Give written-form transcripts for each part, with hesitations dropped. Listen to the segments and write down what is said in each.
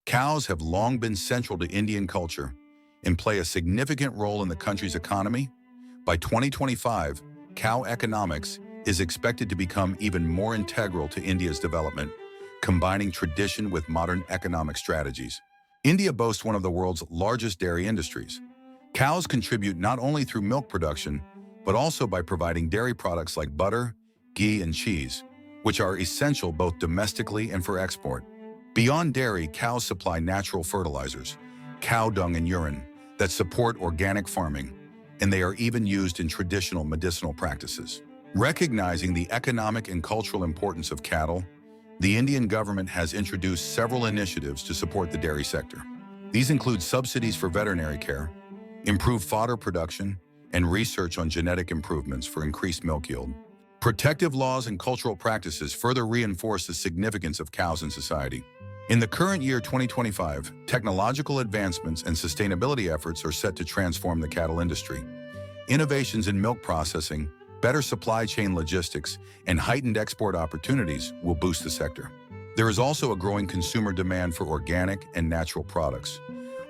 Cows have long been central to Indian culture and play a significant role in the country's economy. By 2025, cow economics is expected to become even more integral to India's development, combining tradition with modern economic strategies. India boasts one of the world's largest dairy industries. Cows contribute not only through milk production, but also by providing dairy products like butter, ghee, and cheese, which are essential both domestically and for export. Beyond dairy, cows supply natural fertilizers, cow dung and urine, that support organic farming, and they are even used in traditional medicinal practices. Recognizing the economic and cultural importance of cattle, the Indian government has introduced several initiatives to support the dairy sector. These include subsidies for veterinary care, improved fodder production, and research on genetic improvements for increased milk yield. Protective laws and cultural practices further reinforce the significance of cows in society. In the current year 2025, technological advancements and sustainability efforts are set to transform the cattle industry. Innovations in milk processing, better supply chain logistics, and heightened export opportunities will boost the sector. There is also a growing consumer demand for organic and natural products,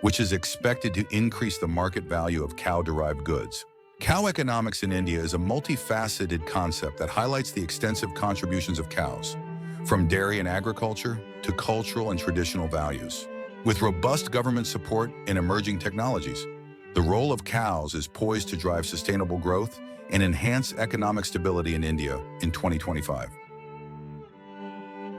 which is expected to increase the market value of cow-derived goods. Cow economics in India is a multifaceted concept that highlights the extensive contributions of cows, from dairy and agriculture to cultural and traditional values. With robust government support and emerging technologies, the role of cows is poised to drive sustainable growth and enhance economic stability in India in 2025.